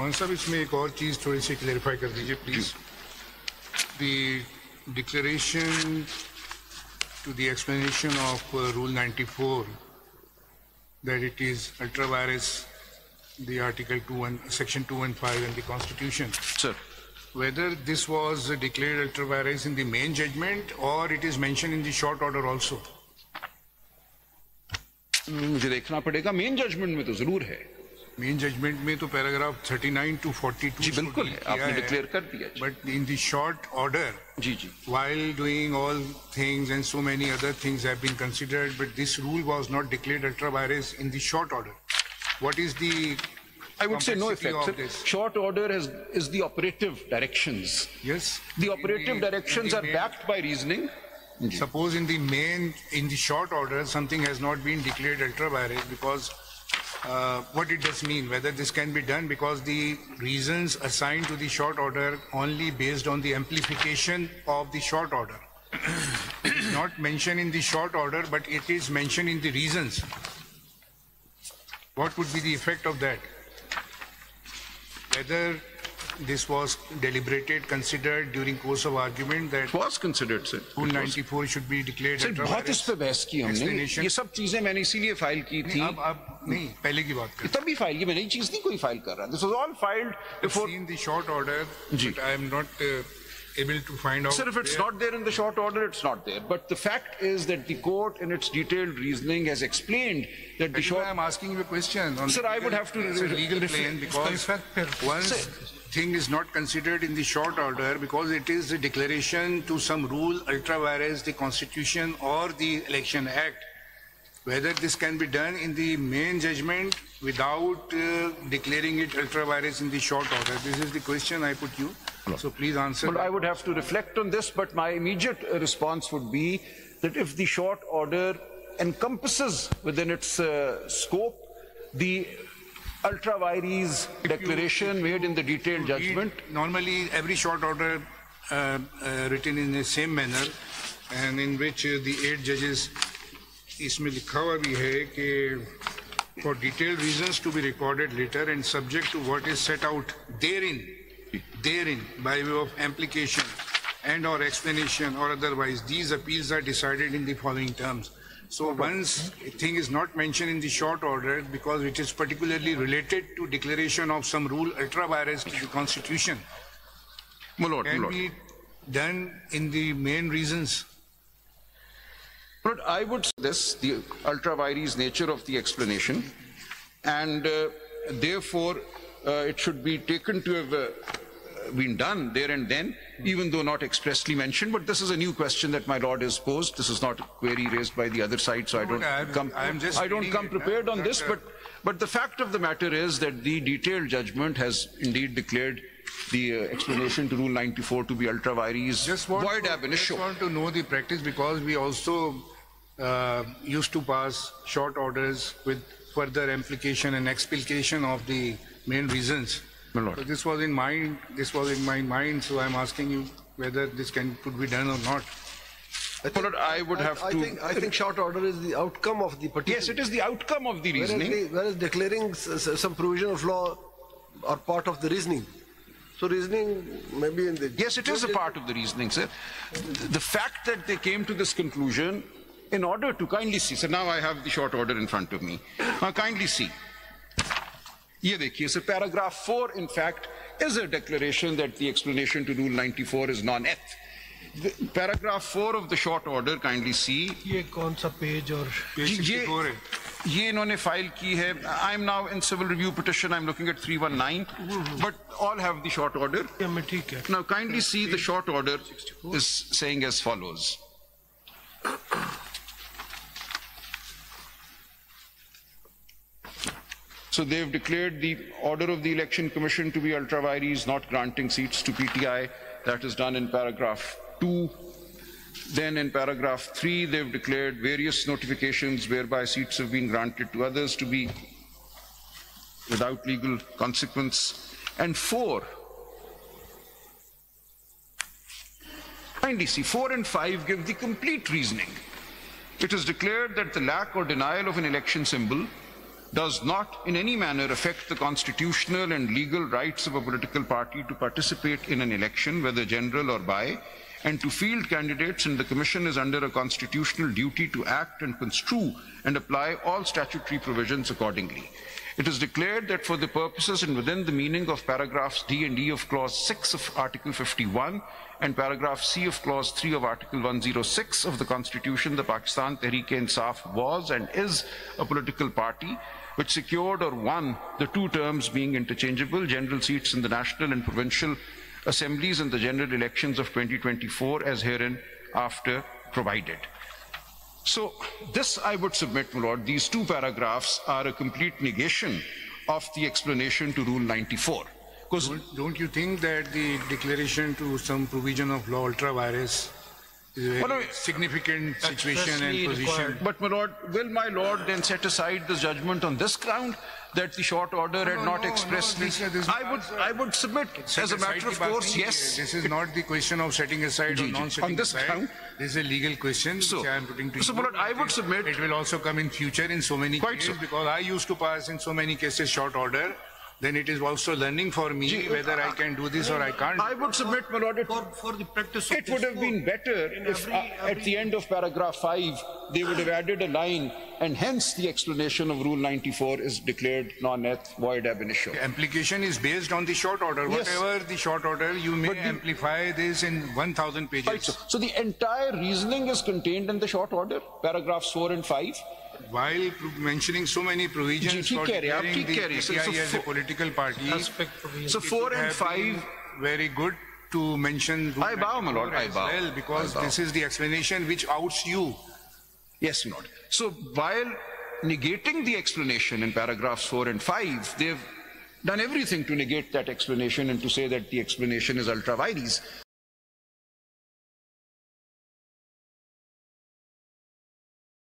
मान साहब इसमें एक और चीज़ थोड़ी सी क्लेरिफाई कर दीजिए please. The declaration to the explanation of Rule 94 that it is ultra vires, the Article 2 Section 215 and the Constitution. Sir. Whether this was declared ultra vires in the main judgment or it is mentioned in the short order also. मुझे देखना पड़ेगा. Main judgement में तो जरूर है. Main judgement में तो paragraph 39 to 42 जी बिल्कुल है, आपने डिक्लेयर कर दिया. But in the short order जी जी while doing all things and so many other things have been considered, but this rule was not declared ultra vires in the short order. What is the I would say no effect. of this? Short order is the operative directions. Yes. The operative directions are backed by reasoning. Suppose in the short order something has not been declared ultra vires, because what it does mean, whether this can be done because the reasons assigned to the short order only based on the amplification of the short order. It is not mentioned in the short order, but it is mentioned in the reasons. What would be the effect of that? Whether this was deliberated, considered during course of argument that It was considered, sir. Rule 94 should be declared sir ultra बहुत इस vires. पे बहस की हमने. Explanation. ये सब चीजें मैंने इसीलिए फाइल की थी. अब नहीं, पहले की बात करें. तभी फाइल की, मैं नई चीज नहीं कोई फाइल कर रहा. This was all filed before. In the short order, ji. but I am not able to find out. Sir, if it's not there in the short order, it's not there. But the fact is that the court, in its detailed reasoning, has explained that the short. I am asking you a question. On Sir, I would have to it's a legal plane, because once thing is not considered in the short order because it is a declaration to some rule ultra vires the Constitution or the Election Act. Whether this can be done in the main judgment without declaring it ultra vires in the short order. This is the question I put you. So please answer. Well, I would have to reflect on this, but my immediate response would be that if the short order encompasses within its scope the ultra vires declaration made in the detailed judgment. Normally, every short order written in the same manner, and in which the 8 judges, इसमें लिखा हुआ भी है कि for detailed reasons to be recorded later and subject to what is set out therein by way of implication and or explanation or otherwise, these appeals are decided in the following terms. So once a thing is not mentioned in the short order because it is particularly related to declaration of some rule ultra vires to the Constitution, can be done in the main reasons. But I would say this, the ultra vires nature of the explanation, and therefore it should be taken to have been done there and then, even though not expressly mentioned. But this is a new question that my lord has posed. This is not a query raised by the other side, so I don't come prepared on this. But the fact of the matter is that the detailed judgment has indeed declared the explanation to Rule 94 to be ultra vires void ab initio. I just want to know the practice, because we also used to pass short orders with further implication and explication of the main reasons. So this was in my mind, so I'm asking you whether this could be done or not. I think short order is the outcome of the particular. Yes, it is the outcome of the reasoning. Whereas declaring some provision of law are part of the reasoning. So reasoning maybe in the... Yes, it is a part of the reasoning, sir. The fact that they came to this conclusion in order to kindly see. So now I have the short order in front of me. Now kindly see. ये देखिए, so paragraph 4 in fact is a declaration that the explanation to Rule 94 is non-eth. Paragraph 4 of the short order, kindly see. ये कौन सा page और ये इन्होंने file की है. I am now in civil review petition. I am looking at 319, but all have the short order. Now kindly see, the short order is saying as follows. So they've declared the order of the Election Commission to be ultra vires, not granting seats to PTI. That is done in paragraph 2. Then in paragraph 3, they've declared various notifications whereby seats have been granted to others to be without legal consequence. And 4, kindly see, 4 and 5 give the complete reasoning. It is declared that the lack or denial of an election symbol does not in any manner affect the constitutional and legal rights of a political party to participate in an election, whether general or by, and to field candidates, and the Commission is under a constitutional duty to act and construe and apply all statutory provisions accordingly. It is declared that for the purposes and within the meaning of paragraphs D and E of clause 6 of Article 51 and paragraph C of clause 3 of Article 106 of the Constitution, the Pakistan Tehreek-e-Insaf was and is a political party which secured or won the two terms being interchangeable, general seats in the national and provincial assemblies in the general elections of 2024 as herein after provided. So this I would submit, my Lord, these two paragraphs are a complete negation of the explanation to Rule 94. Because don't you think that the declaration to some provision of law ultra vires is a very significant situation and position? But my Lord, will my Lord then set aside this judgment on this ground that the short order had not expressly? I would submit as a matter of course, yes. This is not the question of setting aside or non-setting aside. This is a legal question which I am putting to you. So, my Lord, I would submit it will also come in future in so many cases because I used to pass in so many cases short order. Then it is also learning for me whether I can do this or I can't. I would submit, my Lord, for the practice of it would have been better if at the end of paragraph 5 they would have added a line and hence the explanation of Rule 94 is declared non-et void ab initio. The application is based on the short order. Yes. Whatever the short order, you may amplify this in 1,000 pages. Right, so the entire reasoning is contained in the short order, paragraphs 4 and 5. While mentioning so many provisions for declaring the PTI as a political party, so 4 and 5 very good to mention I bow, my Lord, I bow. Well, because this is the explanation which outs you. Yes, my Lord. So while negating the explanation in paragraphs 4 and 5, they've done everything to negate that explanation and to say that the explanation is ultra vires.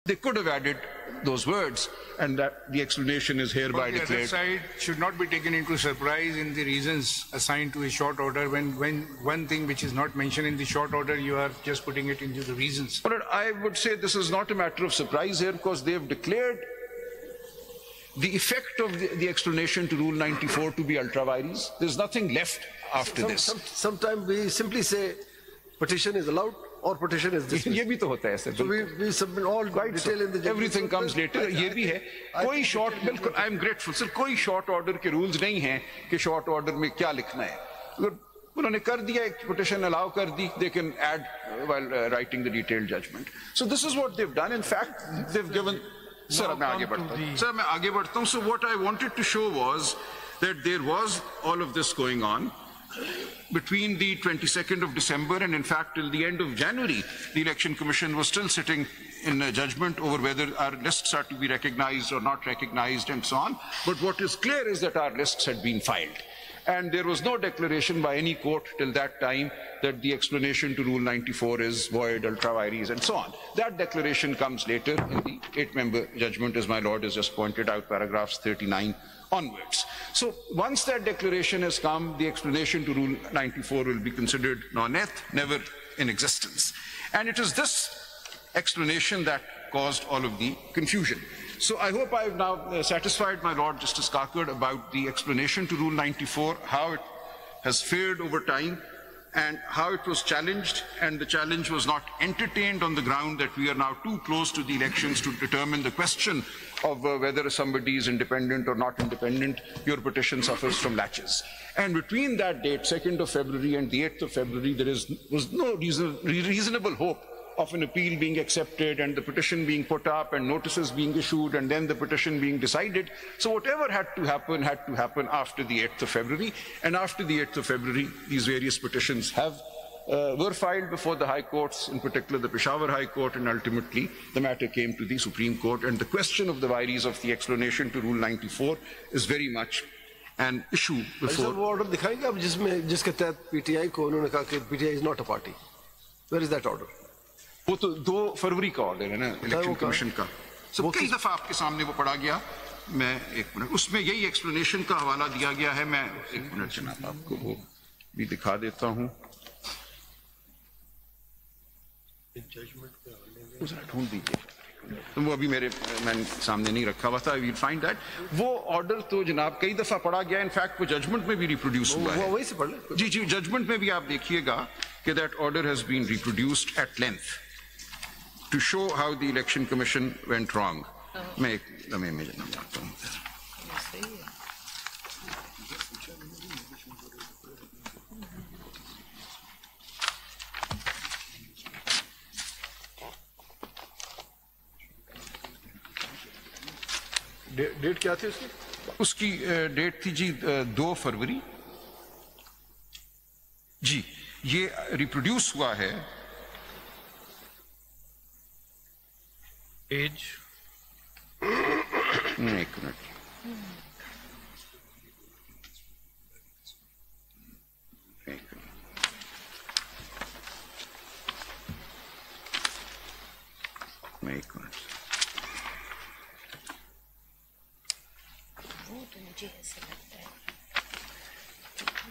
They could have added those words and that the explanation is hereby declared. The other side should not be taken into surprise in the reasons assigned to a short order when one thing which is not mentioned in the short order, you are just putting it into the reasons. But I would say this is not a matter of surprise here because they have declared the effect of the explanation to Rule 94 to be ultra vires. There's nothing left after this. Sometimes we simply say petition is allowed or petition is dismissed. ये भी तो होता है sir. So we submit all detail in the everything comes later. ये भी है. कोई short बिल्कुल I am grateful sir. कोई short order के rules नहीं हैं कि short order में क्या लिखना है. अगर उन्होंने कर दिया एक petition allow कर दी, they can add while writing the detailed judgment. So this is what they've done. In fact, they've given. Sir, मैं आगे बढ़ता हूँ. Sir, मैं आगे बढ़ता हूँ. So what I wanted to show was that there was all of this going on. Between the 22nd of December and in fact till the end of January, the Election Commission was still sitting in a judgment over whether our lists are to be recognized or not recognized and so on. But what is clear is that our lists had been filed. And there was no declaration by any court till that time that the explanation to Rule 94 is void, ultra vires and so on. That declaration comes later in the 8-member judgment, as my Lord has just pointed out, paragraphs 39 onwards. So once that declaration has come, the explanation to Rule 94 will be considered non-et, never in existence. And it is this explanation that caused all of the confusion. So I hope I have now satisfied my Lord Justice Kakad about the explanation to Rule 94, how it has fared over time, and how it was challenged, and the challenge was not entertained on the ground that we are now too close to the elections to determine the question of whether somebody is independent or not independent. Your petition suffers from laches. And between that date, 2nd of February and the 8th of February, there was no reasonable hope of an appeal being accepted and the petition being put up and notices being issued and then the petition being decided. So whatever had to happen after the 8th of February. And after the 8th of February, these various petitions were filed before the High Courts, in particular the Peshawar High Court, and ultimately the matter came to the Supreme Court. And the question of the vires of the explanation to Rule 94 is very much an issue before. वो order दिखाएंगे आप जिसके तहत PTI को उन्होंने कहा कि PTI is not a party. Where is that order? वो तो 2 फरवरी का ऑर्डर है ना इलेक्शन कमीशन का. So कई दफा आपके सामने वो पढ़ा गया. मैं 1 मिनट उसमें यही एक्सप्लेनेशन का हवाला दिया गया है. मैं 1 मिनट जनाब आपको वो भी दिखा देता हूँ. ढूंढ दीजिए. वो अभी मैंने सामने नहीं रखा हुआ था, वी फाइंड दैट। वो ऑर्डर तो जनाब कई दफा पढ़ा गया, इनफैक्ट वो जजमेंट में भी रिप्रोड्यूस हुआ है। वहीं से पढ़ ले। जी जी, जजमेंट में भी आप देखिएगा कि that order has been reproduced at length to show how the election commission went wrong. मैं एक लम्हे में जाता हूँ। डेट क्या थी उसकी? उसकी डेट थी जी 2 फरवरी। जी, ये रिप्रोड्यूस हुआ है। एज एक मिनट, एक मिनट। वो तो मुझे ऐसा लगता है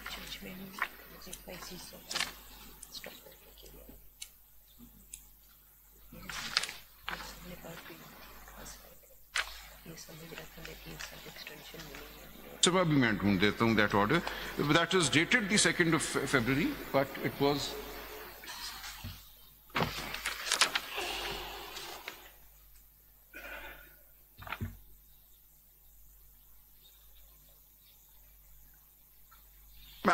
जजमेंट मुझे पैसे स्टॉप करके किया मेरे पास भी ये समझ रहा था कि सब एक्सटेंशन मिलेगी। So अभी मैं ढूंढ देता हूँ that order. That was dated the 2nd of February, but it was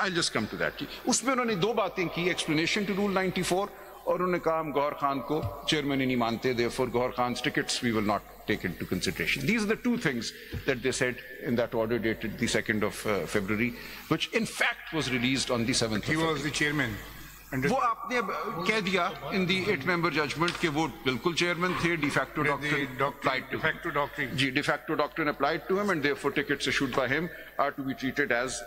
I'll just come to that. उसमें उन्होंने 2 बातें की, explanation to Rule 94, और उन्होंने कहा हम गौहर खान को चेयरमैन ही नहीं मानते, therefore Gauhar Khan's tickets we will not take into consideration. These are the 2 things that they said in that order dated the 2nd of February, which in fact was released on the 7th of He February. was the chairman. वो आपने अब कह दिया in the 8-member judgment कि वो बिल्कुल chairman थे, de facto doctrine applied to De facto doctrine. Ji, de facto doctrine applied to him, and therefore tickets issued by him are to be treated as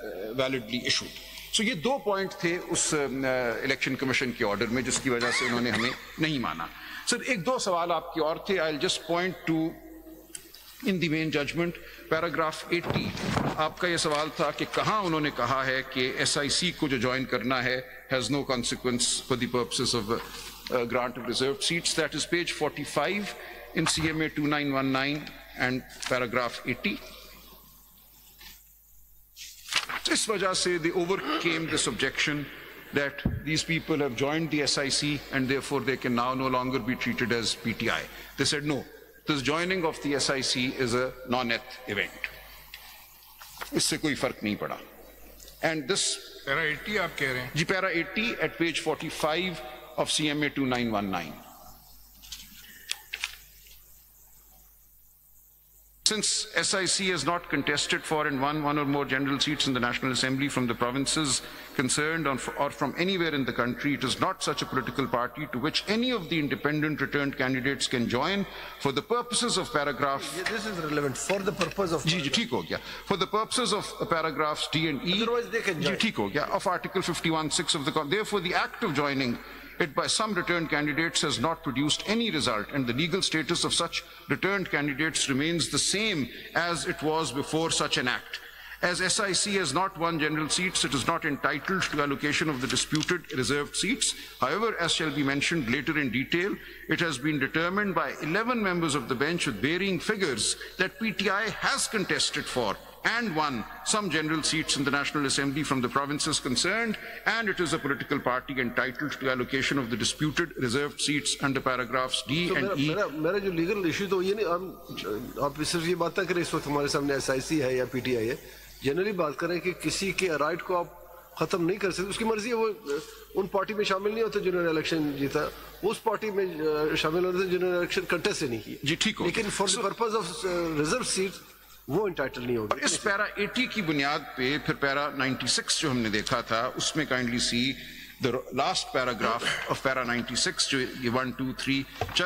validly issued. So ये 2 point थे उस election commission के order में जिसकी वजह से उन्होंने हमें नहीं माना। सर, 1-2 सवाल आपके और थे। I'll just point to in the main judgment, paragraph 80, आपका ये सवाल था कि कहाँ उन्होंने कहा है कि SIC को जो ज्वाइन करना है has no consequence for the purposes of grant of reserved seats. That is page 45 in CMA 2919 and paragraph 80. इस वजह से they overcame this objection that these people have joined the SIC and therefore they can now no longer be treated as PTI. They said no, this joining of the SIC is a non-eth event. इससे कोई फर्क नहीं पड़ा. And this Para 80 आप कह रहे हैं? जी, para 80 at page 45 of CMA 2919. Since SIC has not contested for and won one or more general seats in the National Assembly from the provinces concerned or from anywhere in the country, it is not such a political party to which any of the independent returned candidates can join for the purposes of paragraph... This is relevant for the purpose of... जी, ठीक हो गया. For the purposes of paragraphs D and E... Otherwise they can join. जी, ठीक हो गया. Of Article 51(6) of the... Therefore, the act of joining it by some returned candidates has not produced any result, and the legal status of such returned candidates remains the same as it was before such an act. As SIC has not won general seats, it is not entitled to allocation of the disputed reserved seats. However, as shall be mentioned later in detail, it has been determined by 11 members of the bench with varying figures that PTI has contested for and won some general seats in the National Assembly from the provinces concerned, and it is a political party entitled to allocation of the disputed reserved seats under paragraphs D and E. मेरा जो legal issue तो ये नहीं, आप सिर्फ ये बात ना करें इस वक्त हमारे सामने SIC है या PTI है, जनरली बात करें कि किसी के राइट को आप खत्म नहीं कर सकते, उसकी मर्जी है, वो उन पार्टी में शामिल नहीं होते जिन्होंने इलेक्शन जीता, उस पार्टी में शामिल होने से जिन्होंने इलेक्शन कंटेस्ट ही नहीं किया, जी ठीक हो, लेकिन for the purpose of reserve seat वो इंटाइटल नहीं होगी. इस पैरा 80 की बुनियाद पे फिर पैरा 96 जो हमने देखा था उसमें kindly see the last paragraph of para 96 जो ये 1, 2, 3 चल